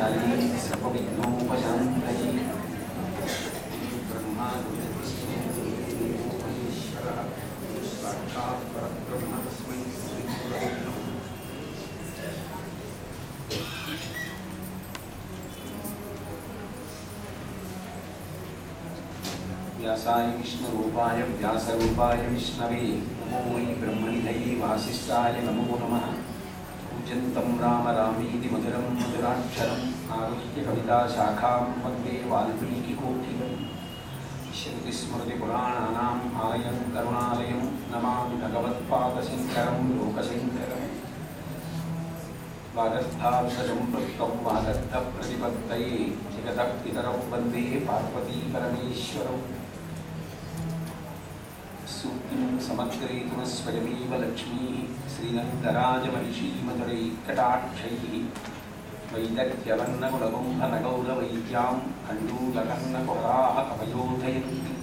ध्याये सर्वविघ्नोपशान्तये ब्रह्मा गुरुर्विष्णुर्महेश्वरः साक्षात् परब्रह्म तस्मै श्रीगुरवे नमः। व्यासाय विष्णुरूपाय व्यासरूपाय विष्णवे नमो वै ब्रह्मनिधये वासिष्ठाय नमो नमः। पूजन्तं राम रामेति मधुरं मधुराक्षरम् आरुह्य कविताशाखां वन्दे वाल्मीकिकोटिलं। श्रुतिस्मृतिपुराणानाम् आलयं करुणालयं नमामि भगवत्पादशङ्करं लोकशङ्करम्। वागर्थाविषजं प्रत्तं वागर्थप्रतिपत्तये जगतः पितरौ वन्दे पार्वती परमेश्वरौ। सूक्तिं समग्रयितुः स्वयमेव लक्ष्मीः श्रीरङ्गराजमहिषीमधुरैकटाक्षैः वैदग्ध्यवर्णकुलकुम्भनगौरवैद्यां कण्डूलकर्णकुहराः कवयोधयन्ति।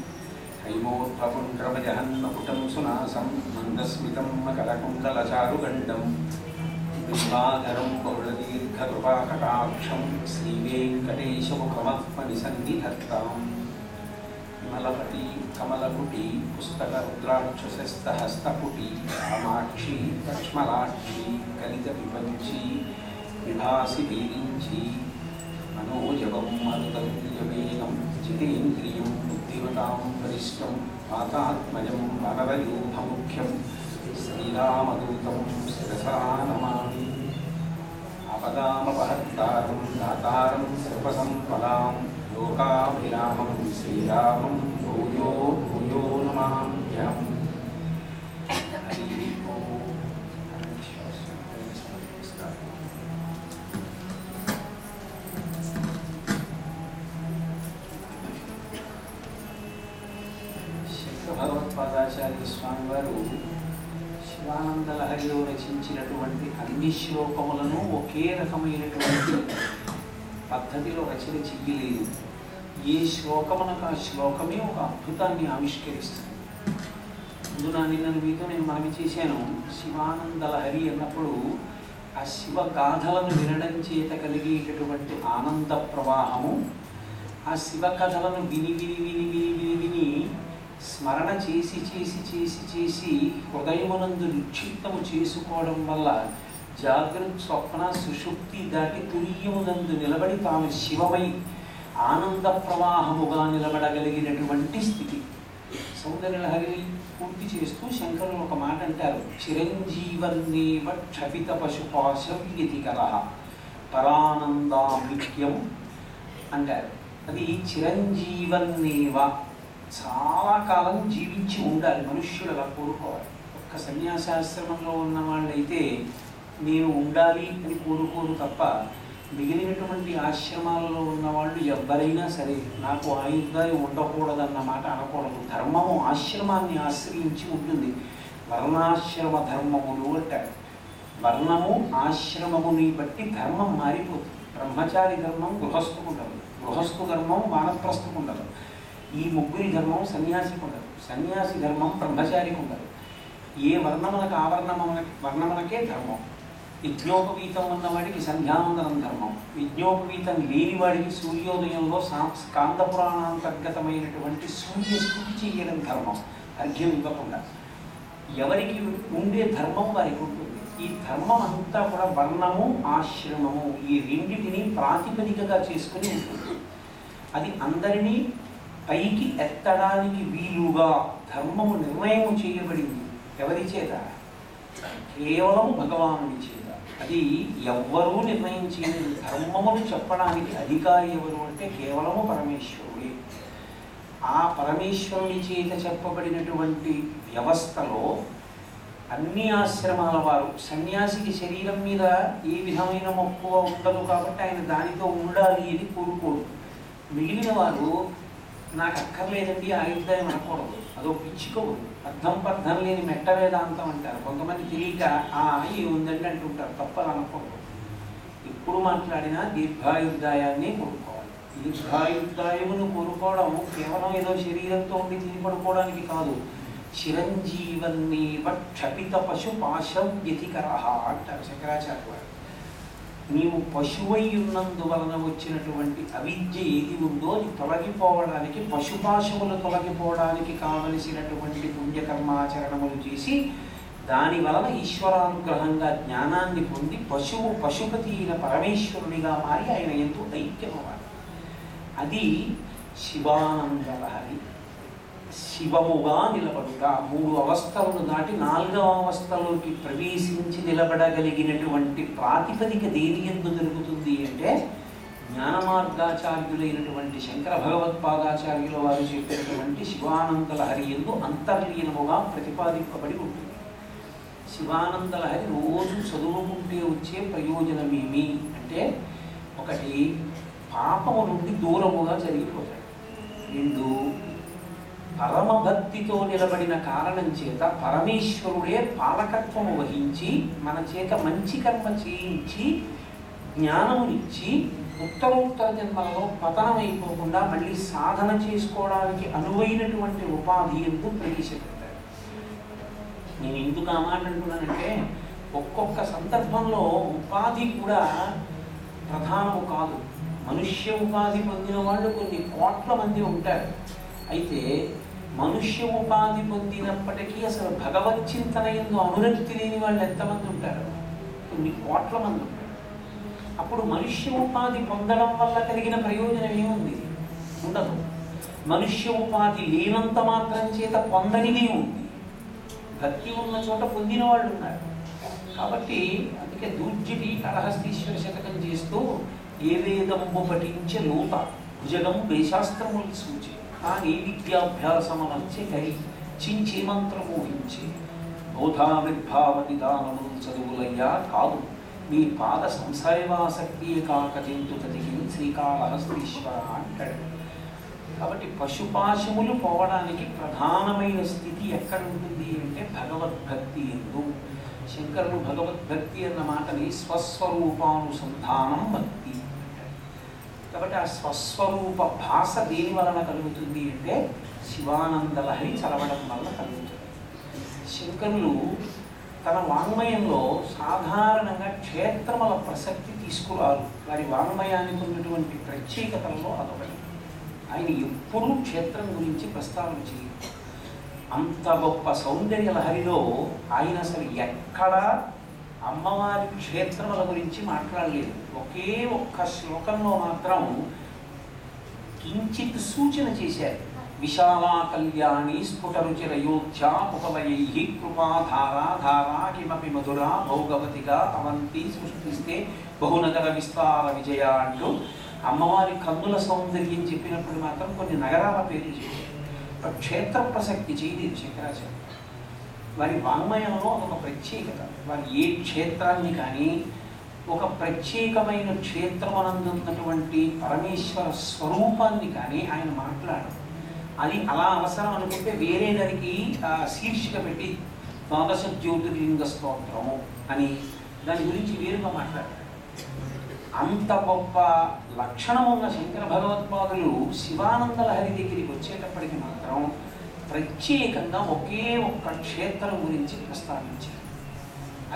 हैमोत्पपुण्ड्रमजहन्मकुटं सुनासं मन्दस्मितं मकरकुण्डलचारुगण्डं बिम्बाधरं बहुलदीर्घकृपाकटाक्षं श्रीवेङ्कटेशमुखमह्मनिसन्निधत्ताम्। मलपटी कमलकुटी पुस्तकरुद्राक्षसस्तहस्तपुटी कामाक्षी लक्ष्मलाक्षी कलितविपञ्ची विभासि वीरिञ्ची मनोजवं मरुतुल्यवेगं जितेन्द्रियं बुद्धिमतां वरिष्ठं वातात्मजं वरदयूथमुख्यं श्रीरामदूतं शिरसा नमामि। आपदामपहर्तारं दातारं सर्वसम्पदां लोकाभिरामं श्रीरामं भूयो भूयो नमाम्यहम्। భగవత్పాదాచార్య స్వామి వారు శివానంద లహరిలో రచించినటువంటి అన్ని శ్లోకములను ఒకే రకమైనటువంటి పద్ధతిలో రచన చెయ్యలేదు. ఏ శ్లోకమునకు ఆ శ్లోకమే ఒక అద్భుతాన్ని ఆవిష్కరిస్తుంది. ముందు నిన్న మీతో నేను మనవి చేశాను, శివానంద లహరి అన్నప్పుడు ఆ శివ గాథలను వినడం చేత కలిగేటటువంటి ఆనంద ప్రవాహము, ఆ శివ కథలను విని విని విని విని విని విని స్మరణ చేసి చేసి చేసి చేసి హృదయమునందు నిక్షిప్తము చేసుకోవడం వల్ల జాగ్రత్త స్వప్న సుషుప్తి దాటి తురీయమునందు నిలబడి తాను శివమై ఆనంద ప్రవాహముగా నిలబడగలిగినటువంటి స్థితి. సౌందర్యలహరి పూర్తి చేస్తూ శంకరులు ఒక మాట అంటారు, చిరంజీవన్నేవ క్షపిత పశుపాశవ్యతికరః పరానందామృత్యం అంటారు. అది చిరంజీవన్నేవ, చాలా కాలం జీవించి ఉండాలి మనుష్యులు, అలా కోరుకోవాలి. ఒక్క సన్యాసాశ్రమంలో ఉన్న వాళ్ళైతే నేను ఉండాలి అని కోరుకోరు తప్ప, మిగిలినటువంటి ఆశ్రమాలలో ఉన్నవాళ్ళు ఎవరైనా సరే నాకు ఆయుర్దాయం ఉండకూడదన్నమాట అనకూడదు. ధర్మము ఆశ్రమాన్ని ఆశ్రయించి ఉంటుంది. వర్ణాశ్రమ ధర్మములు అంటారు. వర్ణము ఆశ్రమముని బట్టి ధర్మం మారిపోతుంది. బ్రహ్మచారి ధర్మం గృహస్థుకు ఉండదు, గృహస్థు ధర్మం వానప్రస్థుకు ఉండదు, ఈ ముగ్గురి ధర్మం సన్యాసికి ఉండదు, సన్యాసి ధర్మం బ్రహ్మచారికి ఉండదు. ఏ వర్ణమునకు వర్ణమునకే ధర్మం. యజ్ఞోపవీతం ఉన్నవాడికి సంధ్యావందనం ధర్మం, యజ్ఞోపవీతం లేనివాడికి సూర్యోదయంలో స్కాంద పురాణాంతర్గతమైనటువంటి సూర్యస్థుతి చేయడం ధర్మం, అర్ఘ్యం ఇవ్వకుండా. ఎవరికి ఉండే ధర్మం వారికి ఉంటుంది. ఈ ధర్మం అంతా కూడా వర్ణము ఆశ్రమము ఈ రెండింటిని ప్రాతిపదికగా చేసుకుని ఉంటుంది. అది అందరినీ పైకి ఎత్తడానికి వీలుగా ధర్మము నిర్ణయము చేయబడింది. ఎవరి చేత? కేవలము భగవానుడి చేత. అది ఎవ్వరూ నిర్ణయం చేయలేదు. ధర్మమును చెప్పడానికి అధికారి ఎవరు అంటే కేవలము పరమేశ్వరుడే. ఆ పరమేశ్వరుని చేత చెప్పబడినటువంటి వ్యవస్థలో అన్ని ఆశ్రమాల వారు, సన్యాసికి శరీరం మీద ఏ విధమైన మక్కువ ఉండదు కాబట్టి ఆయన దానితో ఉండాలి అని కోరుకోరు. మిగిలిన వారు నాకు అక్కర్లేదండి ఆయుర్దాయం అనకూడదు, అదో పిచ్చుకోదు. అర్థం పర్థం లేని మెట్ట వేదాంతం అంటారు. కొంతమంది తెలియక ఏముందండి అంటుంటారు. తప్పలు అనకూడదు. ఎప్పుడు మాట్లాడినా దీర్ఘాయుర్దాయాన్ని కోరుకోవాలి. దీర్ఘాయుర్దాయమును కోరుకోవడం కేవలం ఏదో శరీరంతో ఉండి తిని పడుకోవడానికి కాదు. చిరంజీవన్నేవ క్షపిత పశుపాశవ్యతికరః అంటారు శంకరాచార్య వారు. నీవు పశువై ఉన్నందువలన వచ్చినటువంటి అవిద్య ఏది ఉందో అది తొలగిపోవడానికి, పశుపాశములు తొలగిపోవడానికి కావలసినటువంటి పుణ్యకర్మాచరణములు చేసి దాని వలన ఈశ్వరానుగ్రహంగా జ్ఞానాన్ని పొంది పశుపతి అయిన పరమేశ్వరునిగా మారి ఆయన ఎంతో ఐక్యమవ్వాలి. అది శివానందలహరి. శివముగా నిలబడుట, 3 అవస్థలను దాటి 4వ అవస్థలోకి ప్రవేశించి నిలబడగలిగినటువంటి ప్రాతిపదిక దేని యందు దొరుకుతుంది అంటే జ్ఞానమార్గాచార్యులైనటువంటి శంకర భగవత్పాదాచార్యుల వారు చెప్పినటువంటి శివానందలహరి యందు అంతర్లీనముగా ప్రతిపాదింపబడి ఉంటుంది. శివానందలహరి రోజు చదువుకుంటే వచ్చే ప్రయోజనమేమి అంటే, ఒకటి పాపము నుండి దూరముగా జరిగిపోతాడు. 2 పరమభక్తితో నిలబడిన కారణం చేత పరమేశ్వరుడే పాలకత్వము వహించి మన చేత మంచి కర్మ చేయించి జ్ఞానమునిచ్చి ఉత్తరోత్తర జన్మలలో పతనమైపోకుండా మళ్ళీ సాధన చేసుకోవడానికి అనువైనటువంటి ఉపాధి ఎందు ప్రవేశపెడతాడు. నేను ఎందుకు ఆ మాట అంటున్నానంటే, ఒక్కొక్క సందర్భంలో ఉపాధి కూడా ప్రధానము కాదు. మనుష్య ఉపాధి పొందిన వాళ్ళు కొన్ని కోట్ల మంది ఉంటారు. అయితే మనుష్య ఉపాధి పొందినప్పటికీ అసలు భగవచ్చింతన యందు అనురక్తి లేని వాళ్ళు ఎంతమంది ఉంటారు? కొన్ని కోట్ల మంది ఉంటారు. అప్పుడు మనుష్య ఉపాధి పొందడం వల్ల కలిగిన ప్రయోజనం ఏముంది? ఉండదు. మనుష్య ఉపాధి లేనంత మాత్రం చేత పొందనిది ఉంది. భక్తి ఉన్న చోట పొందిన వాళ్ళు ఉన్నారు. కాబట్టి అందుకే దూర్జటి కళహస్తీశ్వర శతకం చేస్తూ ఏ వేదంబు పఠించే లోత భుజగం వేశాస్త్రములు సూచి కానీ విద్యాభ్యాసమనర్చే కరి చించి మంత్రమోహించి బోధావిర్భావతి దానములు చదువులయ్యా కాదు మీ పాద సంశయవాసక్తి కాక జంతుతతికి శ్రీకాళహస్తీశ్వర అంటాడు. కాబట్టి పశుపాశములు పోవడానికి ప్రధానమైన స్థితి ఎక్కడ ఉంటుంది అంటే భగవద్భక్తి ఎందు. శంకరుడు భగవద్భక్తి అన్న మాటని స్వస్వరూపానుసంధానం భక్తి. కాబట్టి ఆ స్వస్వరూప భాష దేని వలన కలుగుతుంది అంటే శివానందలహరి చదవడం వల్ల కలుగుతుంది. శంకరులు తన వాంగ్మయంలో సాధారణంగా క్షేత్రముల ప్రసక్తి తీసుకురారు. వారి వాంగ్మయానికి ఉన్నటువంటి ప్రత్యేకతలలో అదొకటి. ఆయన ఎప్పుడూ క్షేత్రం గురించి ప్రస్తావన చేయరు. అంత గొప్ప సౌందర్య లహరిలో ఆయన అసలు ఎక్కడా అమ్మవారి క్షేత్రముల గురించి మాట్లాడలేదు. ఒకే ఒక్క శ్లోకంలో మాత్రం కించిత్ సూచన చేశారు. విశాలా కళ్యాణి స్ఫుటరుచిరయోధ్యా ముఖవయై కృపాధారా ధారా కిమపి మధురా భౌగవతిగా అవంతి సృష్టిస్తే బహునగర విస్తార విజయ అంటూ అమ్మవారి కన్నుల సౌందర్యం చెప్పినప్పుడు మాత్రం కొన్ని నగరాల పేర్లు చెప్పారు. క్షేత్ర ప్రసక్తి చేయలేదు శంకరాచార్య. వారి వాంగ్మయంలో ఒక ప్రత్యేకత. వారు ఏ క్షేత్రాన్ని కానీ ఒక ప్రత్యేకమైన క్షేత్రమనందున్నటువంటి పరమేశ్వర స్వరూపాన్ని కానీ ఆయన మాట్లాడరు. అది అలా అవసరం అనుకుంటే వేరే దానికి శీర్షిక పెట్టి ద్వాదశ జ్యోతిర్లింగ స్తోత్రము అని దాని గురించి వేరుగా మాట్లాడారు. అంత గొప్ప లక్షణం ఉన్న శంకర భగవత్పాదులు శివానందలహరి దగ్గరికి వచ్చేటప్పటికి మాత్రం ప్రత్యేకంగా ఒకే ఒక్క క్షేత్రం గురించి ప్రస్తావించారు.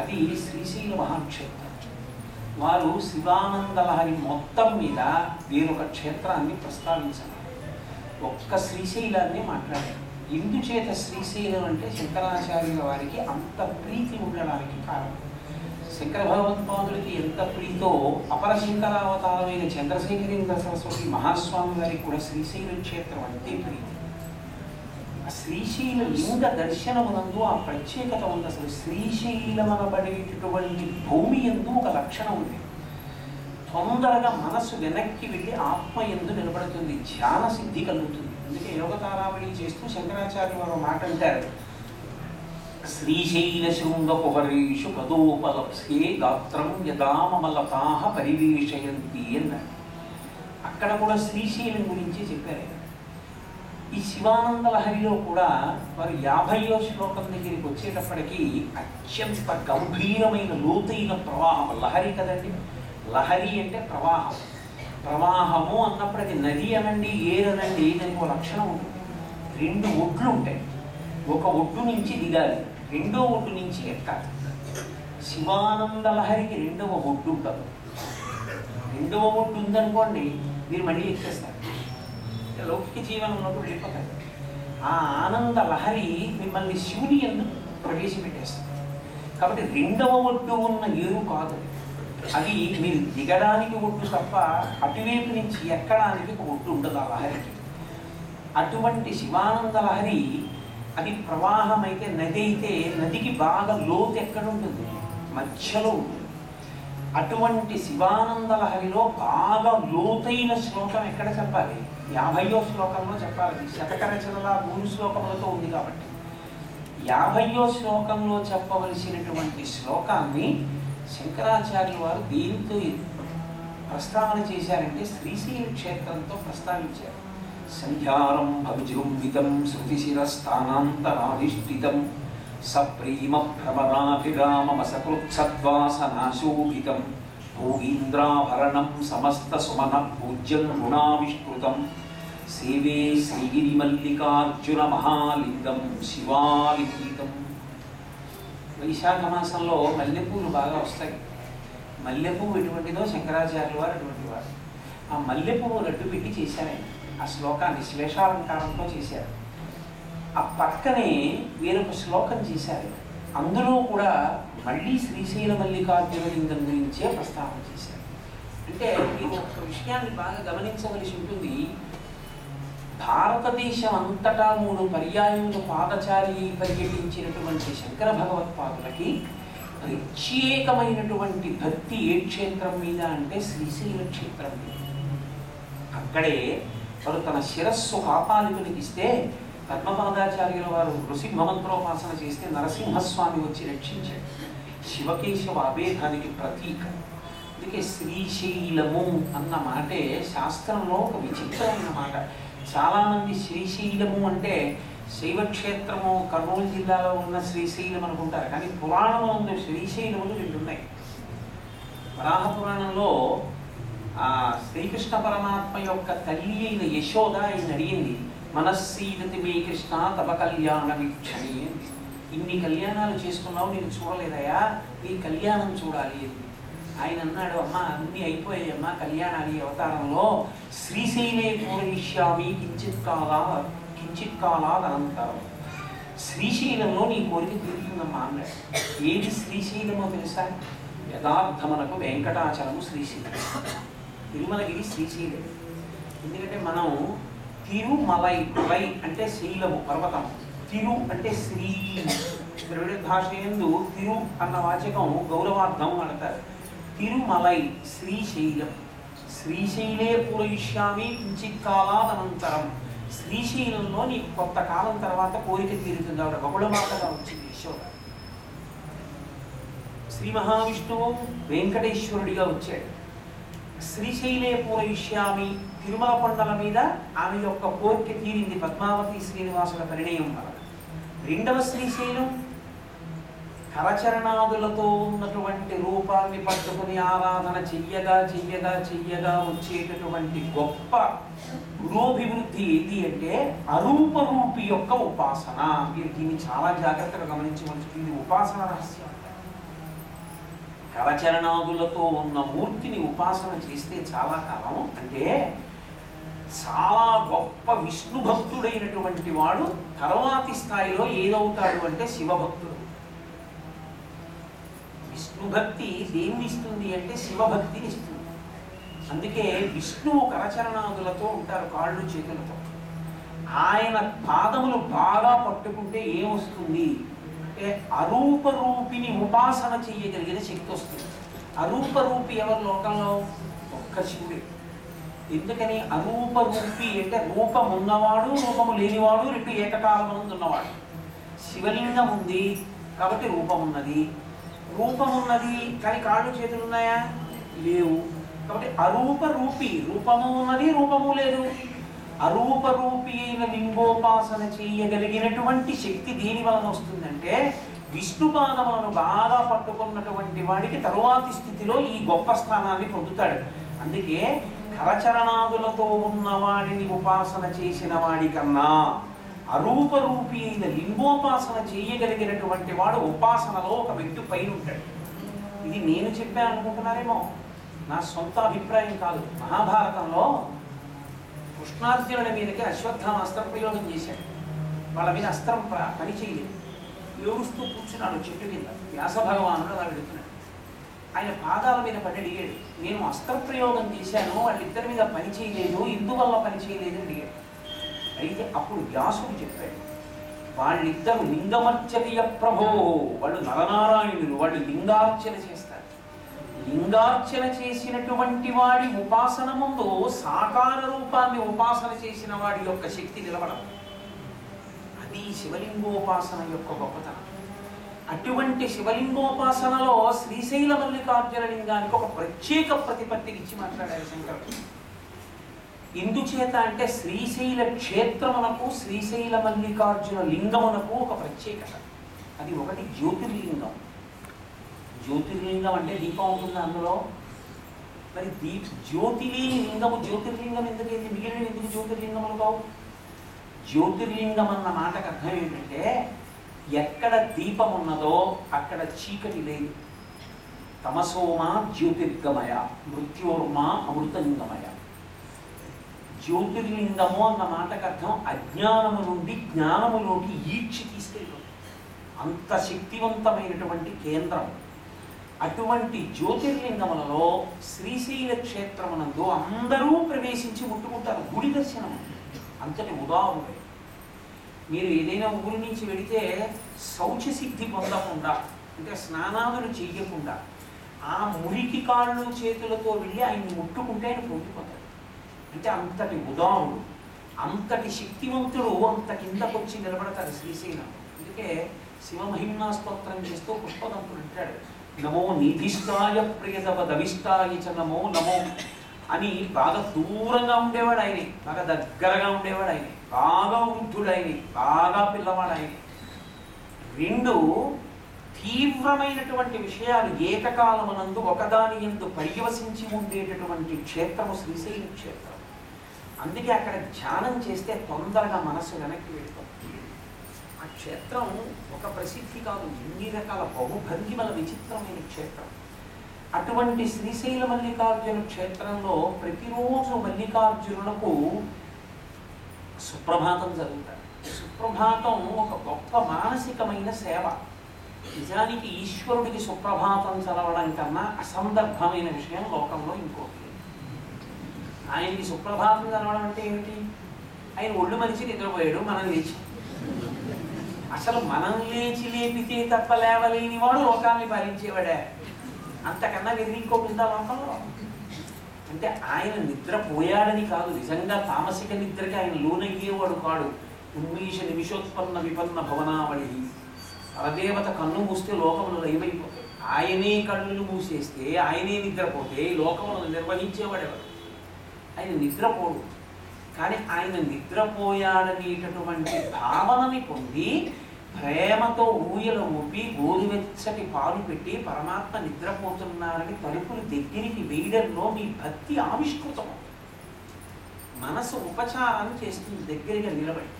అది శ్రీశైల మహాక్షేత్రం. వారు శివానందలహరి మొత్తం మీద వేరొక క్షేత్రాన్ని ప్రస్తావించారు. ఒక్క శ్రీశైలాన్ని మాట్లాడారు. ఎందుచేత శ్రీశైలం అంటే శంకరాచార్యుల వారికి అంత ప్రీతి ఉండడానికి కారణం. శంకర భగవత్పాదులకి ఎంత ప్రీతో అపర శంకరావతారమైన చంద్రశేఖరేంద్ర సరస్వతి మహాస్వామి వారికి కూడా శ్రీశైల క్షేత్రం అంటే ప్రీతి. ఆ శ్రీశైల లింగ దర్శనమునందు ఆ ప్రత్యేకత ఉంది. అసలు శ్రీశైలమనబడేటటువంటి భూమి ఎందు ఒక లక్షణం ఉంది. తొందరగా మనస్సు వెనక్కి వెళ్ళి ఆత్మ ఎందు నిలబడుతుంది, ధ్యాన సిద్ధి కలుగుతుంది. అందుకే యోగతారావళి చేస్తూ శంకరాచార్య వారు మాట అంటారు, శ్రీశైల శృంగపుహరీషు పదోపలప్సే గాత్రం యదామలతాహ పరివేషయంతి అన్నారు. అక్కడ కూడా శ్రీశైలం గురించి చెప్పారు. ఈ శివానందలహరిలో కూడా వారు 50వ శ్లోకం దగ్గరికి వచ్చేటప్పటికీ అత్యంత గంభీరమైన లోతైన ప్రవాహం. లహరి కదండి, లహరి అంటే ప్రవాహం. ప్రవాహము అన్నప్పుడు అది నది అనండి, ఏరనండి, దానికి ఒక లక్షణం ఉంటుంది. 2 ఒడ్లు ఉంటాయి. ఒక ఒడ్డు నుంచి దిగాలి, రెండో ఒడ్డు నుంచి ఎక్కాలి. శివానందలహరికి 2వ ఒడ్డు ఉండదు. రెండవ ఒడ్డు ఉందనుకోండి, మీరు మళ్ళీ ఎక్కేస్తారు, లౌకిక జీవనంలోకి వెళ్ళిపోతారు. ఆ ఆనంద లహరి మిమ్మల్ని శివుని ఎందుకు ప్రవేశపెట్టేస్తుంది. కాబట్టి రెండవ ఒడ్డు ఉన్న ఏరు కాదు అది, మీరు దిగడానికి ఒడ్డు తప్ప అటువైపు నుంచి ఎక్కడానికి ఒక ఒడ్డు ఉండదు ఆ లహరికి. అటువంటి శివానంద లహరి అది ప్రవాహం అయితే, నది అయితే నదికి బాగా లోతు ఎక్కడ ఉంటుంది, మధ్యలో ఉంటుంది. అటువంటి శివానంద లహరిలో బాగా లోతైన శ్లోకం ఎక్కడ చెప్పాలి, 50వ శ్లోకంలో చెప్పాలి. శతక రచనల 3 శ్లోకములతో ఉంది కాబట్టి 50వ శ్లోకంలో చెప్పవలసినటువంటి శ్లోకాన్ని శంకరాచార్యుల వారు దీంతో ప్రస్తావన చేశారంటే శ్రీశైల క్షేత్రంతో ప్రస్తావించారు. సంధ్యారంభ విజృంభితం శృతిశిరస్థానాంతరాధిష్ఠితం సప్రేమ భ్రమరాభిరామమసకృత్సద్వాసనాశోభితం భోగీంద్రాభరణం సమస్త సుమన పూజ్యం గుణావిష్కృతం సేవే శ్రీగిరిమల్లికార్జున మహాలింగం శివాలింగితం. వైశాఖ మాసంలో మల్లెపూలు బాగా వస్తాయి. మల్లెపువ్వు ఎటువంటిదో శంకరాచార్యుల వారు అటువంటి వారు. ఆ మల్లెపువ్వు రడ్డు పెట్టి చేశారండి. ఆ శ్లోకాన్ని శ్లేషాలంకారంతో చేశారు. ఆ పక్కనే వేరొక శ్లోకం చేశారు. అందులో కూడా మళ్ళీ శ్రీశైల మల్లికార్జున లింగం గురించే ప్రస్తావన చేశారు. అంటే మీరు ఒక విషయాన్ని బాగా గమనించవలసి ఉంటుంది. భారతదేశం అంతటా 3 పర్యాయములు పాదచారి పర్యటించినటువంటి శంకర భగవత్పాదులకి ప్రత్యేకమైనటువంటి భక్తి ఏ క్షేత్రం మీద అంటే శ్రీశైల క్షేత్రం మీద. అక్కడే వారు తన శిరస్సు కాపాలికునికి ఇస్తే పద్మపాదాచార్యుల వారు నృసింహమంత్రోపాసన చేస్తే నరసింహస్వామి వచ్చి రక్షించాడు. శివకేశవ అభేదానికి ప్రతీక. అందుకే శ్రీశైలము అన్న మాటే శాస్త్రంలో ఒక విచిత్రమైన మాట. చాలామంది శ్రీశైలము అంటే శైవక్షేత్రము కర్నూలు జిల్లాలో ఉన్న శ్రీశైలం అనుకుంటారు. కానీ పురాణంలో ఉన్న శ్రీశైలములు 2 ఉన్నాయి. వరాహ పురాణంలో శ్రీకృష్ణ పరమాత్మ యొక్క తల్లి అయిన యశోద ఆయన అడిగింది, మనస్సీదతి మే కృష్ణ తవ కళ్యాణ వీక్షణి. ఇన్ని కళ్యాణాలు చేసుకున్నావు, నేను చూడలేదయా, నీ కళ్యాణం చూడాలి. ఆయన అన్నాడు, అమ్మ అన్నీ అయిపోయాయమ్మా కళ్యాణాలు ఈ అవతారంలో, శ్రీశైలే పూరయిష్యామి కించిత్ కాలాద్ అనంతరం. శ్రీశైలంలో నీ కోరిక తీరుతుందమ్మా అన్నాడు. ఏది శ్రీశైలమో తెలుసా? యథార్థమునకు వెంకటాచలము శ్రీశైలం, తిరుమలగిరి శ్రీశైలం. ఎందుకంటే మనం తిరుమలై, మలై అంటే శైలము పర్వతం, తిరు అంటే శ్రీ. ద్రవిడ భాష యందు తిరు అన్న వాచకం గౌరవార్థం వాడతారు. తిరుమలై శ్రీశైలం. శ్రీశైలే పూరయిష్యామి కించిత్ కాలాదనంతరం. శ్రీశైలంలో నీకు కొంత కాలం తర్వాత కోరిక తీరుతుంది. ఆవిడ బహుళమాతగా వచ్చింది యశోద. శ్రీ మహావిష్ణువు వెంకటేశ్వరుడిగా వచ్చాడు. శ్రీశైలే పూరయిష్యామి, తిరుమల కొండల మీద ఆమె యొక్క కోరిక తీరింది పద్మావతి శ్రీనివాసుల పరిణయం వల్ల. రెండవ శ్రీశైలం కరచరణాదులతో ఉన్నటువంటి రూపాన్ని పట్టుకుని ఆరాధన చెయ్యగా చెయ్యగా చెయ్యగా వచ్చేటటువంటి గొప్ప పురోభివృద్ధి ఏది అంటే అరూపరూపి యొక్క ఉపాసన. మీరు దీన్ని చాలా జాగ్రత్తగా గమనించవలసింది. ఉపాసన రహస్యం. కరచరణాదులతో ఉన్న మూర్తిని ఉపాసన చేస్తే చాలా కాలం, అంటే చాలా గొప్ప విష్ణు భక్తుడైనటువంటి వాడు తర్వాతి స్థాయిలో ఏదవుతాడు అంటే శివభక్తుడు. విష్ణుభక్తి దేన్ని ఇస్తుంది అంటే శివభక్తిని ఇస్తుంది. అందుకే విష్ణువు కరచరణాదులతో ఉంటారు, కాళ్ళు చేతులతో. ఆయన పాదములు బాగా పట్టుకుంటే ఏమొస్తుంది అంటే అరూపరూపిని ఉపాసన చేయగలిగిన శక్తి వస్తుంది. అరూపరూపి ఎవరి లోకంలో? ఒక్క శివుడే. ఎందుకని అరూపరూపి అంటే రూపం ఉన్నవాడు రూపము లేనివాడు, 2 ఏకకాలమునందు ఉన్నవాడు. శివలింగం ఉంది కాబట్టి రూపం ఉన్నది, రూపం ఉన్నది కానీ కాళ్ళు చేతులు ఉన్నాయా? లేవు. కాబట్టి అరూపరూపి, రూపము ఉన్నది రూపము లేదు. అరూపరూపి అయిన లింగోపాసన చేయగలిగినటువంటి శక్తి దేని వలన వస్తుందంటే విష్ణుపాదములను బాగా పట్టుకున్నటువంటి వాడికి తరువాతి స్థితిలో ఈ గొప్ప స్థానాన్ని పొందుతాడు. అందుకే కరచరణాదులతో ఉన్న వాడిని ఉపాసన చేసిన వాడి కన్నా అరూపరూపి అయిన లింగోపాసన చేయగలిగినటువంటి వాడు ఉపాసనలో ఒక వ్యక్తి పైన ఉంటాడు. ఇది నేను చెప్పాను అనుకుంటున్నారేమో, నా సొంత అభిప్రాయం కాదు. మహాభారతంలో కృష్ణార్జునుల మీదకి అశ్వత్థామ అస్త్ర ప్రయోగం చేశాడు. వాళ్ళ మీద అస్త్రం పని చేయలేదు. ఏడుస్తూ కూర్చున్నాడు చెట్టు కింద. వ్యాస భగవానుడు అలా వెళుతున్నాడు. ఆయన పాదాల మీద పడి అడిగాడు, నేను అస్త్ర ప్రయోగం చేశాను, వాళ్ళిద్దరి మీద పని చేయలేదు, ఇందువల్ల పని చేయలేదు అని అడిగాడు. అయితే అప్పుడు వ్యాసుడు చెప్పాడు, వాళ్ళిద్దరు లింగమర్చనీయ ప్రభో, వాళ్ళు నరనారాయణులు, వాళ్ళు లింగార్చన చేస్తారు. లింగార్చన చేసినటువంటి వాడి ఉపాసన ముందు సాకార రూపాన్ని ఉపాసన చేసిన వాడి యొక్క శక్తి నిలబడం. అది శివలింగోపాసన యొక్క గొప్పతనం. అటువంటి శివలింగోపాసనలో శ్రీశైల మల్లికార్జున లింగానికి ఒక ప్రత్యేక ప్రతిపత్తిని ఇచ్చి మాట్లాడారు శంకరుడు. ఎందుచేత అంటే శ్రీశైల క్షేత్రమునకు శ్రీశైల మల్లికార్జున లింగమునకు ఒక ప్రత్యేకత. అది ఒకటి జ్యోతిర్లింగం. జ్యోతిర్లింగం అంటే దీపం ఉంటుంది అందులో. మరి జ్యోతిలేని లింగము జ్యోతిర్లింగం ఎందుకైంది? మిగిలిన ఎందుకు జ్యోతిర్లింగములు కావు? జ్యోతిర్లింగం అన్న మాటకు అర్థం ఏంటంటే ఎక్కడ దీపం ఉన్నదో అక్కడ చీకటి లేదు. తమసోమా జ్యోతిర్గమయ, మృత్యోర్మా అమృతలింగమయ. జ్యోతిర్లింగము అన్న మాటకు అర్థం అజ్ఞానము నుండి జ్ఞానములోకి ఈడ్చి తీసుకెళ్ళి అంత శక్తివంతమైనటువంటి కేంద్రం. అటువంటి జ్యోతిర్లింగములలో శ్రీశైల క్షేత్రమునందు అందరూ ప్రవేశించి ముట్టుకుంటారు. గుడి దర్శనం అంతటి ఉదాహరణ. మీరు ఏదైనా ఊరి నుంచి వెళితే శౌచసిద్ధి పొందకుండా, అంటే స్నానాదులు చెయ్యకుండా ఆ మురికి కాళ్ళు చేతులతో వెళ్ళి ఆయన్ని ముట్టుకుంటే ఆయన పొంగిపోతాడు. అంటే అంతటి ఉదాహరుడు, అంతటి శక్తివంతుడు అంత కిందకొచ్చి నిలబడతాడు శ్రీశైలం. అందుకే శివమహిమ్నా స్తోత్రం చేస్తూ పుష్పదంతుడు అంటాడు, నమో నిధిష్టాయ ప్రియతవ దవిష్టాయ చ నమో నమో అని. బాగా దూరంగా ఉండేవాడు ఆయనే, బాగా దగ్గరగా ఉండేవాడు ఆయనే, బాగా వృద్ధుడు ఆయనే, బాగా పిల్లవాడు ఆయనే. రెండు తీవ్రమైనటువంటి విషయాలు ఏకకాలమునందు ఒకదాని యందు పర్యవసించి ఉండేటటువంటి క్షేత్రము శ్రీశైల క్షేత్రం. అందుకే అక్కడ ధ్యానం చేస్తే తొందరగా మనస్సు వెనక్కి వెళ్ళిపోతుంది. ఆ క్షేత్రం ఒక ప్రసిద్ధి కాదు, ఎన్ని రకాల బహుభంగిమల విచిత్రమైన క్షేత్రం. అటువంటి శ్రీశైల మల్లికార్జున క్షేత్రంలో ప్రతిరోజు మల్లికార్జునులకు సుప్రభాతం జరుగుతారు. సుప్రభాతం ఒక గొప్ప మానసికమైన సేవ. నిజానికి ఈశ్వరుడికి సుప్రభాతం చదవడం కన్నా అసందర్భమైన విషయం లోకంలో ఇంకోటి. ఆయనకి సుప్రభాతం చదవడం అంటే ఏమిటి? ఆయన ఒళ్ళు మనిషి నిద్రపోయాడు, మనం లేచి. అసలు మనం లేచి లేపితే తప్ప లేవలేని వాడు లోకాన్ని పాలించేవాడే. అంతకన్నా వెదిరి ఇంకోటి ఉందా లోకంలో? అంటే ఆయన నిద్రపోయాడని కాదు, నిజంగా తామసిక నిద్రకి ఆయన లోనయ్యేవాడు కాడు. ఉన్మీష నిమిషోత్పన్న విపన్న భవనావళి. పరదేవత కన్ను మూస్తే లోకములు లయమైపోతాయి. ఆయనే కళ్ళు మూసేస్తే, ఆయనే నిద్రపోతే లోకములను నిర్వహించేవాడేవాడు. ఆయన నిద్రపోడు. కానీ ఆయన నిద్రపోయాడనేటటువంటి భావనని పొంది ప్రేమతో ఊయల ఊపి గోరువెచ్చటి పాలు పెట్టి పరమాత్మ నిద్రపోతున్నారని తలుపులు దగ్గరికి వేయడంలో మీ భక్తి ఆవిష్కృతం. మనసు ఉపచారం చేస్తుంది దగ్గరగా నిలబడి.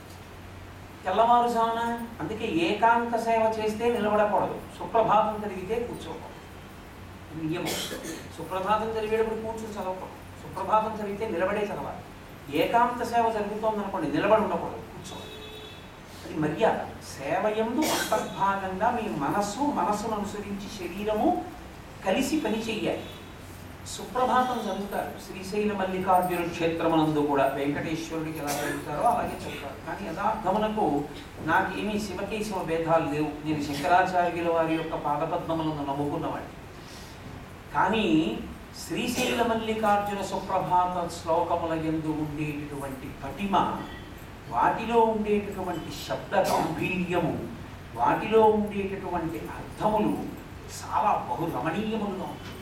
తెల్లవారుజామున అందుకే ఏకాంత సేవ చేస్తే నిలబడకూడదు, సుప్రభాతం జరిగితే కూర్చోకూడదు. నియమం. సుప్రభాతం జరిగేటప్పుడు కూర్చొని చదవకూడదు, సుప్రభాతం జరిగితే నిలబడే చదవాలి. ఏకాంత సేవ జరుగుతోందనుకోండి నిలబడి ఉండకూడదు, కూర్చోవాలి. అది మర్యాద. సేవయందు అంతర్భాగంగా మీ మనస్సును అనుసరించి శరీరము కలిసి పని చెయ్యాలి. సుప్రభాతం చదువుతారు శ్రీశైల మల్లికార్జున క్షేత్రమునందు కూడా. వెంకటేశ్వరుడికి ఎలా చదువుతారో అలాగే చదువుతారు. కానీ యథార్థమునకు నాకేమీ శివకేశవ భేదాలు లేవు. నేను శంకరాచార్యుల వారి యొక్క పాదపద్మములను నమ్ముకున్నవాడిని. కానీ శ్రీశైల మల్లికార్జున సుప్రభాత శ్లోకముల యందు ఉండేటటువంటి పటిమ, వాటిలో ఉండేటటువంటి శబ్ద గాంభీర్యము, వాటిలో ఉండేటటువంటి అర్థములు చాలా బహురమణీయములుగా ఉంటాయి.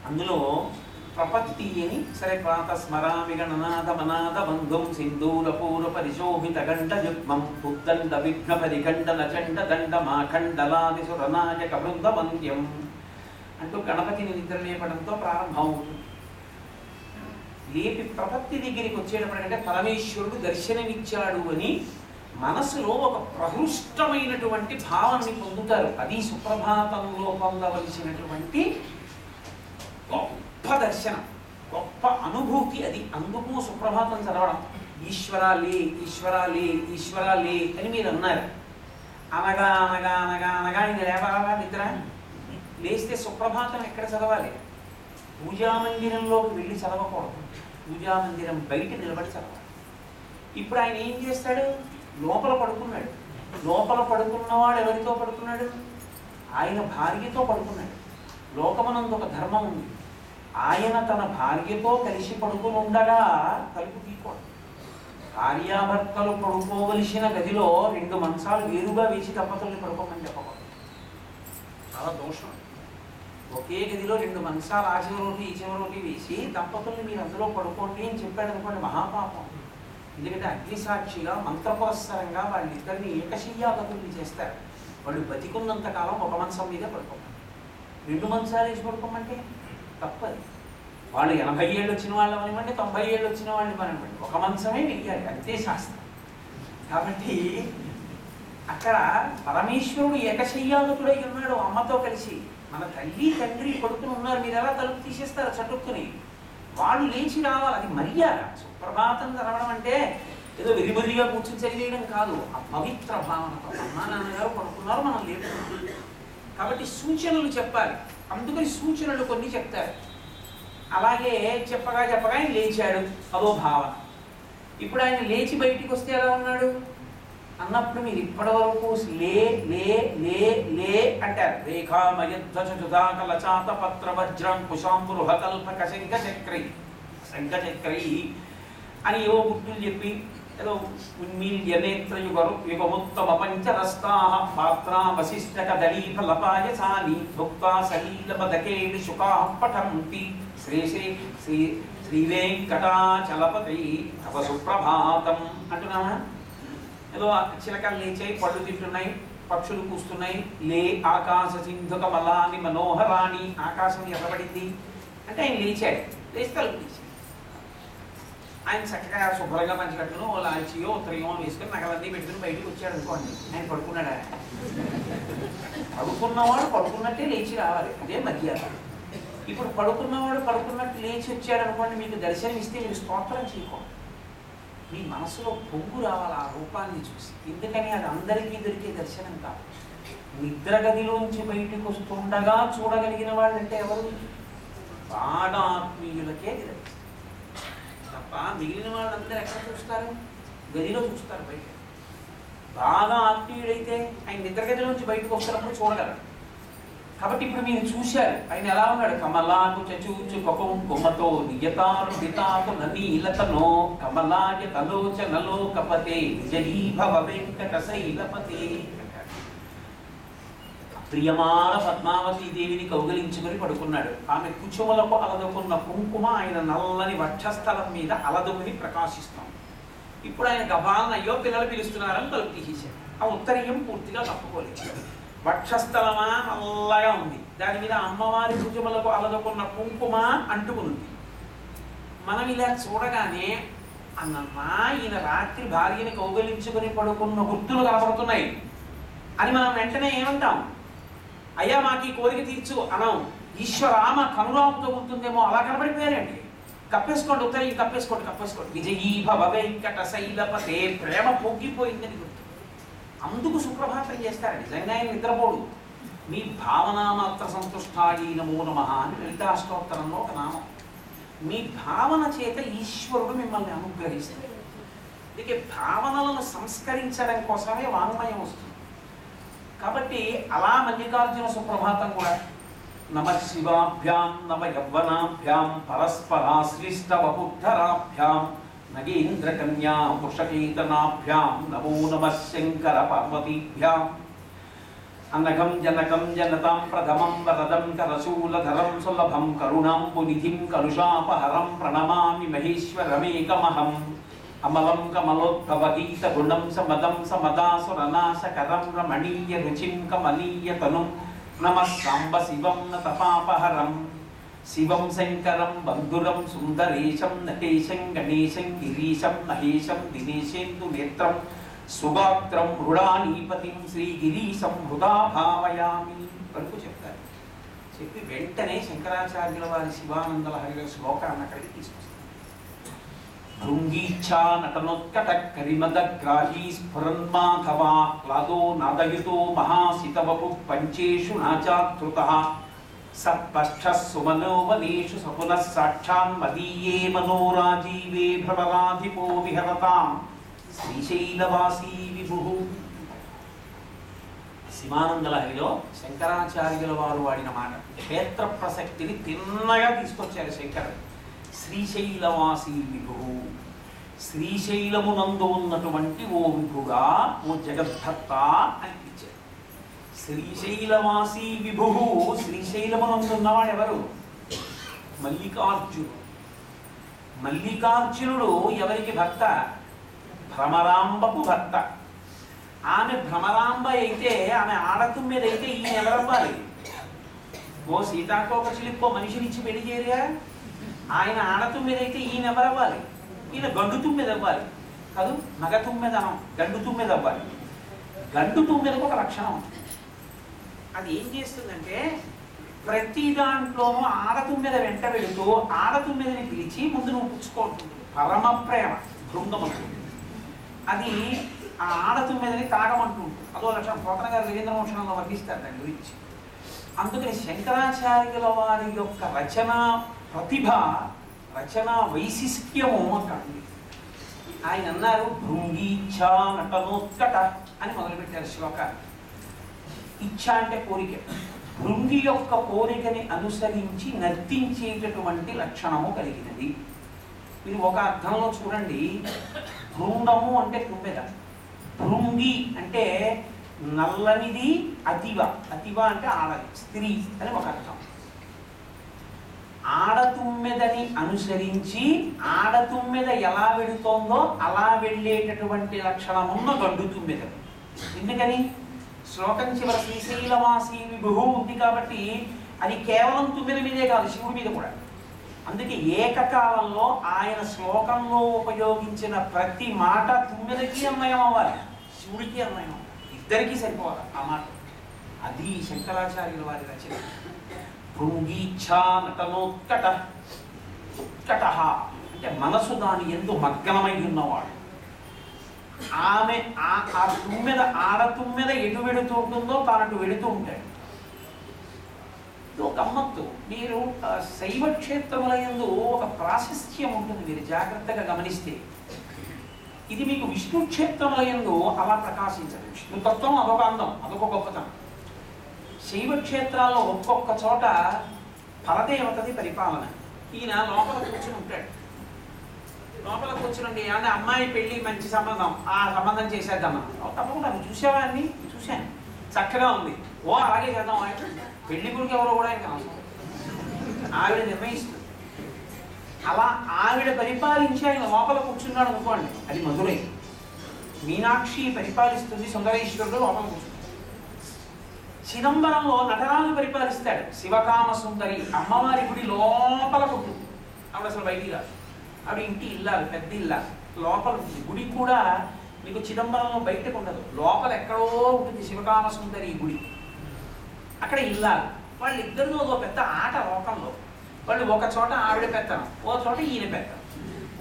అందులో ప్రపత్తి అని సరే, ప్రాత స్మరామి గణనాథ మనాథ బంధుం సింధూర పూర పరిశోభిత గండ యుగ్మం ఉద్దండ విఘ్న పరిఖండ నచండ దండ మాఖండలాది సురనాయక బృంద వంద్యం అంటూ గణపతిని నిద్రలేపడంతో ప్రారంభమవుతుంది. లేపి ప్రపత్తి దగ్గరికి వచ్చేటప్పటికంటే పరమేశ్వరుడు దర్శనమిచ్చాడు అని మనసులో ఒక ప్రహృష్టమైనటువంటి భావాన్ని పొందుతారు. అది సుప్రభాతంలో పొందవలసినటువంటి దర్శనం, గొప్ప అనుభూతి అది. అందుకు సుప్రభాతం చదవడం. ఈశ్వరాలే ఈశ్వరాలే ఈశ్వరాలే అని మీరు అన్నారు. అనగా అనగా అనగా అనగా ఆయన లేవగా నిద్ర లేస్తే సుప్రభాతం ఎక్కడ చదవాలి? పూజామందిరంలోకి వెళ్ళి చదవకూడదు, పూజామందిరం బయట నిలబడి చదవాలి. ఇప్పుడు ఆయన ఏం చేస్తాడు? లోపల పడుకున్నాడు. లోపల పడుకున్నవాడు ఎవరితో పడుకున్నాడు? ఆయన భార్యతో పడుకున్నాడు. లోకమనందు ఒక ధర్మం ఉంది. ఆయన తన భార్యతో కలిసి పడుకుని ఉండగా తలుపు తీయకూడదు. భార్యాభర్తలు పడుకోవలసిన గదిలో 2 మంచాలు వేరుగా వేసి దంపతుల్ని పడుకోమని చెప్పకూడదు, చాలా దోషం. ఒకే గదిలో 2 మంచాలు ఆ చివరోటి ఈ చివరోటి వేసి దంపతుల్ని మీరు అందులో పడుకోండి అని చెప్పాడు అనుకోండి, మహాపాపం. ఎందుకంటే అగ్నిసాక్షిగా మంత్రపురస్సరంగా వాళ్ళిద్దరిని ఏకశయ్యాగతుల్ని చేస్తారు. వాళ్ళు బతికున్నంత కాలం ఒక మంచం మీద పడుకోమంటారు. 2 మంచాలు వేసి పడుకోమంటే తప్పది. వాళ్ళు 80 ఏళ్ళు వచ్చిన వాళ్ళు అనివ్వండి, 90 ఏళ్ళు వచ్చిన వాళ్ళని పనివ్వండి, ఒక మంచమే వెయ్యాలి, అంతే శాస్త్రం. కాబట్టి అక్కడ పరమేశ్వరుడు ఏకశయ్యాగతుడై ఉన్నాడు అమ్మతో కలిసి. మన తల్లి తండ్రి పడుకుని ఉన్నారు, మీరు ఎలా తలుపు తీసేస్తారు చటుక్కుని? వాళ్ళు లేచి రావాలి, అది మర్యాద. సుప్రభాతం చదవడం అంటే ఏదో విరిమరిగా కూర్చొని చదివేయడం కాదు, ఆ పవిత్ర భావనతో. అమ్మా నాన్నగారు పడుకున్నారు, మనం లేపుతున్నాం కాబట్టి సూచనలు చెప్పాలి. అందుకని సూచనలు కొన్ని చెప్తారు. అలాగే చెప్పగా చెప్పగా ఆయన లేచాడు, అదో భావన. ఇప్పుడు ఆయన లేచి బయటికి వస్తే ఎలా ఉన్నాడు అన్నప్పుడు మీరు ఇప్పటి వరకు లే లే లే లే అంటారు. రేఖామయధ్వజుదాకలచాత పత్ర వజ్రం కుశాంబృహకల్పక శంఖచక్రై శంఖచక్రై అని ఏవో గుర్తులు చెప్పి ఏదో ఉన్మీల్యనేత్రయుగరు యుగముత్తమ పంచరస్తాః పాత్రా వశిష్ఠక దళీఫలపాయసాని భుక్తా సలీలపదకేళి శుకాః పఠంతి శ్రీ శ్రీ శ్రీ శ్రీ వెంకటాచలపతి తవ సుప్రభాతం అంటున్నామా? ఏదో చిలకలు లేచాయి, పళ్ళు తింటున్నాయి, పక్షులు కూస్తున్నాయి. లే ఆకాశ సింధుక మలాని మనోహరాణి, ఆకాశం ఎర్రబడింది అంటే ఆయన లేచాడు. లేచి తలుపు తీసి ఆయన చక్కగా శుభ్రంగా పంచకట్టును ఓ లాల్చియో ఉత్తరయో వేసుకొని నగలన్నీ పెట్టుకుని బయటకు వచ్చాడు అనుకోండి. ఆయన పడుకున్నాడా? పడుకున్నవాడు పడుకున్నట్టే లేచి రావాలి, అదే మర్యాద. ఇప్పుడు పడుకున్నవాడు పడుకున్నట్టు లేచి వచ్చాడు అనుకోండి, మీకు దర్శనం ఇస్తే మీరు స్తోత్రం చేయకూడదు. మీ మనసులో పొంగు రావాలి ఆ రూపాన్ని చూసి. ఎందుకని అది అందరికీ దొరికే దర్శనం కాదు. నిద్ర గదిలోంచి బయటకు వస్తుండగా చూడగలిగిన వాళ్ళంటే ఎవరు? బాగా ఆత్మీయులకే దర్శనం తప్ప మిగిలిన వాళ్ళందరూ ఎక్కడ చూస్తారు? గదిలో చూస్తారు, బయట. బాగా ఆత్మీయుడైతే ఆయన నిద్ర గదిలోంచి బయటకు వస్తున్నప్పుడు చూడగలరు. కాబట్టి ఇప్పుడు మీరు చూశారు ఆయన ఎలా ఉన్నాడు. కమలాకు చచూచు కొకం కొమ్మతో నియతారు నితాకు ననీలతనో కమలాయ తలోచనలో కపతే విజయీభవ వెంకట శైలపతే. ప్రియమాన పద్మావతి దేవిని కౌగలించుకొని పడుకున్నాడు. ఆమె కుచుమలకు అలదుకున్న కుంకుమ ఆయన నల్లని వక్షస్థలం మీద అలదుకుని ప్రకాశిస్తాం. ఇప్పుడు ఆయన గబాలను అయ్యో పిల్లలు పిలుస్తున్నారని తలుపు తీసేశాడు. ఆ ఉత్తరీయం పూర్తిగా తప్పుకోలేదు. వక్షస్థలమా నల్లగా ఉంది, దాని మీద అమ్మవారి కుచుమలకు అలదుకున్న కుంకుమ అంటుకునుంది. మనం ఇలా చూడగానే అన్నమ్మా ఈయన రాత్రి భార్యని కౌగలించుకొని పడుకున్న గుర్తులు కనపడుతున్నాయి అని మనం వెంటనే ఏమంటాం? అయ్యా మాకు ఈ కోరిక తీర్చు అనం. ఈశ్వరామ కనురాముతో ఉంటుందేమో అలా కనబడిపోయారండి. కప్పేసుకోండి, ఉత్తరం కప్పేసుకోండి, కప్పేసుకోండి. విజయీభవ వెంకట శైలపతే, ప్రేమ పొంగిపోయిందని గుర్తు. అందుకు సుప్రభాతం చేస్తారు. నిజంగా ఆయన నిద్రపోడు. మీ భావనామాత్ర సంతుష్టాయి నమో నమః అని లలితాష్టోత్తరంలో ఒక నామం. మీ భావన చేత ఈశ్వరుడు మిమ్మల్ని అనుగ్రహిస్తాడు. అందుకే భావనలను సంస్కరించడం కోసమే వాంగ్మయం వస్తుంది. కాబట్టి అలా మల్లికార్జున సుప్రభాతం కూడా నమ శివాభ్యాం నమ యవ్వనాభ్యాం పరస్పరాశ్లిష్ట వపుద్ధరాభ్యాం నగేంద్ర కన్యా వృషకేతనాభ్యాం నమో నమః శంకర పార్వతీభ్యాం అనఘం జనకం జనతాం ప్రథమం వరదం కరశూలధరం సులభం కరుణాంబునిధిం కలుషాపహరం ప్రణమామి మహేశ్వరమేకమహం అమలం కమలోద్భవగీత గుణం సమదం సమదాసురనాశకరం రమణీయ రుచిం కమనీయ తనుం నమః సాంబ శివం నతపాపహరం శివం శంకరం బంధురం సుందరేశం నటేశం గణేశం గిరీశం మహేశం దినేశేందు నేత్రం సుగాత్రం మృడానీపతిం శ్రీగిరీశం హృదా భావయామి వరకు చెప్తారు. చెప్పి వెంటనే శంకరాచార్యుల వారి శివానంద లహరిలో శ్లోకాన్ని అక్కడికి తీసుకొస్తారు. భృంగీచ్ఛా నటనోత్కట కరిమదగ్రాహీ స్ఫురన్మాధవా క్లాదో నాదయుతో మహాసితవపు పంచేషు నాచాకృతః సత్పక్షః సుమనోవనేషు సపునః సాక్షాన్ మదీయే మనోరాజీవే భ్రమరాధిపో విహరతాం శ్రీశైలవాసీ విభుః. శివానంద లహరిలో శంకరాచార్యుల వారు వాడిన మాట క్షేత్ర ప్రసక్తిని తిన్నగా తీసుకొచ్చారు శంకరుడు. శ్రీశైలవాసీ విభుః, శ్రీశైలమునందు ఉన్నటువంటి ఓ విభుగా, ఓ జగద్ధత్త అని పిలిచారు. శ్రీశైలవాసీ విభుః, శ్రీశైలమునందు ఉన్నవాడు ఎవరు? మల్లికార్జునుడు. మల్లికార్జునుడు ఎవరికి భర్త? భ్రమరాంబకు భర్త. ఆమె భ్రమరాంబ అయితే, ఆమె ఆడతుమ్మిద అయితే ఈయన ఎవరవ్వాలి? ఓ సీతాకోక చిలిప్పో మనిషినిచ్చి పెళ్లి చేయరుగా. ఆయన ఆడతుమ్మిద అయితే ఈయన ఎవరవ్వాలి? ఈయన గండు తుమ్మిద అవ్వాలి కాదు, మగ తుమ్మిదనం గండు తుమ్మిద అవ్వాలి. గండు తుమ్మిదకు ఒక లక్షణం, అది ఏం చేస్తుందంటే ప్రతి దాంట్లోనూ ఆడతుమ్మిద వెంట వెళుతూ ఆడతుమ్మిదని పిలిచి ముందు నువ్వు పుచ్చుకుంటుంది. పరమ ప్రేమ బృందమంటుంది. అది ఆ ఆడతుమ్మిదని తాగమంటుంది. అదో లక్షణం. పోతన గారు వీరేంద్ర మోక్షణంలో వర్ణిస్తారు దాని గురించి. అందుకని శంకరాచార్యుల వారి యొక్క రచన ప్రతిభ, రచన వైశిష్ట్యము అక్కడ ఉంది. ఆయన అన్నారు భృంగీచ్ఛా నటనోత్కట అని మొదలుపెట్టారు శ్లోకాన్ని. ఇచ్ఛ అంటే కోరిక. భృంగి యొక్క కోరికని అనుసరించి నర్తించేటటువంటి లక్షణము కలిగినది. మీరు ఒక అర్థంలో చూడండి, భృంగము అంటే తుమ్మెద, భృంగి అంటే నల్లనిది, అతివ, అతివ అంటే ఆడది, స్త్రీ అని ఒక అర్థం. ఆడతుమ్మెదని అనుసరించి ఆడతుమ్మెద ఎలా వెళుతోందో అలా వెళ్ళేటటువంటి లక్షణమున్న గండు తుమ్మెద. ఎందుకని? శ్లోకం చివర శ్రీశైలవాసీ విభుః ఉంది కాబట్టి అది కేవలం తుమ్మెద మీదే కాదు, శివుడి మీద కూడా. అందుకే ఏకకాలంలో ఆయన శ్లోకంలో ఉపయోగించిన ప్రతి మాట తుమ్మెదకి అన్వయం అవ్వాలి, శివుడికి అన్వయం అవ్వాలి, ఇద్దరికీ సరిపోవాలి ఆ మాట. అది శంకరాచార్యుల వారి రచన. భృంగీచ్ఛా నటనోత్కట, ఉత్కటః అంటే మనసు దాని యందు మగ్నమై ఉన్నవాడు. ఆమె ఆ తుమ్మెద, ఆడతుమ్మెద ఎటు వెళుతూ ఉంటుందో తానటు వెళుతూ ఉంటాడు. ఒక గమ్మత్తు, మీరు శైవ క్షేత్రముల యందు ఒక ప్రాశస్త్యం ఉంటుంది, మీరు జాగ్రత్తగా గమనిస్తే. ఇది మీకు విష్ణు క్షేత్రముల యందు అలా ప్రకాశించదు. విష్ణుతత్వం అదొక అందం, అదొక గొప్పతనం. శైవ క్షేత్రాల్లో ఒక్కొక్క చోట పరదేవతది పరిపాలన. ఈయన లోపల కూర్చుని ఉంటాడు. లోపల కూర్చునండి, అంటే అమ్మాయి పెళ్ళి మంచి సంబంధం, ఆ సంబంధం చేసేద్దామా? తప్పకుండా నువ్వు చూసావా అన్ని? చూశాను, చక్కగా ఉంది, ఓ అలాగే చేద్దాం. పెళ్లి గురికి ఎవరో కూడా ఆయన అవసరం, ఆవిడ నిర్ణయిస్తుంది. అలా ఆవిడ పరిపాలించి ఆయన లోపల కూర్చున్నాడు అనుకోండి, అది మధురై. మీనాక్షి పరిపాలిస్తుంది, సుందరేశ్వరుడు లోపల కూర్చున్నాడు. చిదంబరంలో నటరాజు పరిపాలిస్తాడు, శివకామ సుందరి అమ్మవారి గుడి లోపల ఉంటుంది. ఆవిడ అసలు బయటికి రాదు, ఆవిడ ఇంటి ఇల్లాలి, పెద్ద ఇల్లాలి, లోపల ఉంటుంది. గుడి కూడా మీకు చిదంబరంలో బయటకు ఉండదు, లోపల ఎక్కడో ఉంటుంది శివకామ సుందరి గుడి. అక్కడ ఇల్లాలి. వాళ్ళిద్దరిలో ఒక పెద్ద ఆట లోకంలో. వాళ్ళు ఒక చోట ఆవిడ పెత్తనం, ఓ చోట ఈయన పెత్తనం,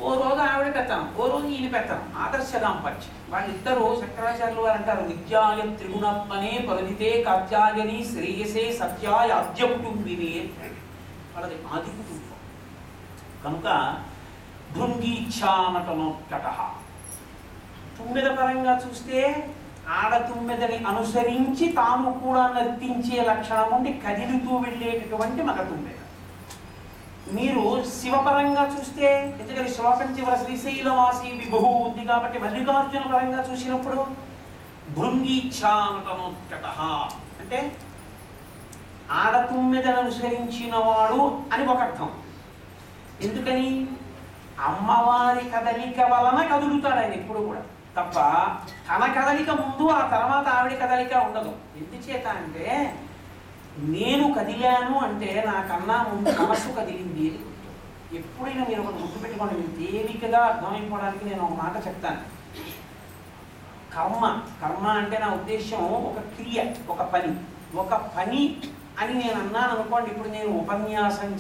ఓ రోజు ఆవిడ పెత్తనం, ఓ రోజు ఈయన పెత్తనం. ఆదర్శ దాంపత్యం. వాళ్ళిద్దరూ శంకరాచార్యులు వారు అంటారు, నిత్యాయ త్రిగుణాత్మనే పరిధితే కాత్యాయని శ్రేయసే సత్యాయ అద్య కుటుంబినే. వాళ్ళది ఆది కుటుంబం కనుక భృంగీచ్ఛా నటనోత్కటః. తుమ్మెద పరంగా చూస్తే ఆడతుమ్మెదని అనుసరించి తాము కూడా నర్తించే లక్షణం ఉండి కదిలుతూ వెళ్ళేటటువంటి మగ తుమ్మెద. మీరు శివపరంగా చూస్తే, ఎందుకని శ్లోకం చివర శ్రీశైలవాసీ విభుః ఉంది కాబట్టి మల్లికార్జున పరంగా చూసినప్పుడు భృంగీచ్ఛా నటనోత్కటః అంటే ఆడతుమ్మెదను అనుసరించిన వాడు అని ఒక అర్థం. ఎందుకని? అమ్మవారి కదలిక వలన కదులుతాడు ఆయన ఎప్పుడు కూడా, తప్ప తన కదలిక ముందు ఆ తర్వాత ఆవిడ కదలిక ఉండదు. ఎందుచేత అంటే నేను కదిలాను అంటే నాకన్నా ముందు మనస్సు కదిలింది అని గుర్తు. ఎప్పుడైనా మీరు ఒకటి గుర్తుపెట్టుకోండి, మీరు తేలికగా అర్థమైపోవడానికి నేను ఒక మాట చెప్తాను. కర్మ, కర్మ అంటే నా ఉద్దేశం ఒక క్రియ, ఒక పని. ఒక పని అని నేను అన్నాను అనుకోండి, ఇప్పుడు నేను ఉపన్యాసం